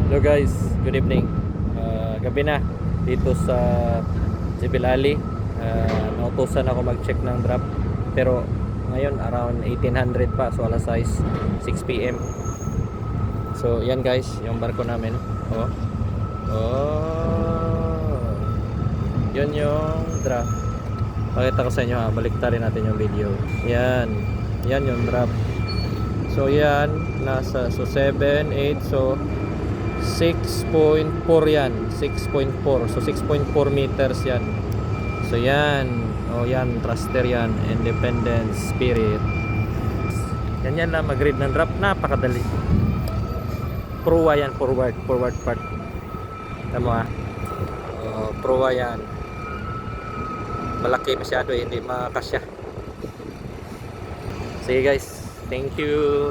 Hello guys, good evening. Gabi na dito sa Jibil Ali. Nautusan ako mag-check ng drop. Pero ngayon around 1800 pa, so alas 6 p.m. So yan guys, yung barko namin. Oh. Oh. Yun yung drop. Pakita ko sa inyo ha, baliktarin natin yung video. Yan. Yan yung drop. So yan, nasa 7, 8, so 6.4 yan, 6.4, so 6.4 meters yan. So yan, oh yan, thruster yan, Independence Spirit. Yan lang mag-read ng drop, napakadali. Proa yan, forward part. Tama ah. Proa yan. Malaki masyado, hindi makasya. Sige guys, thank you.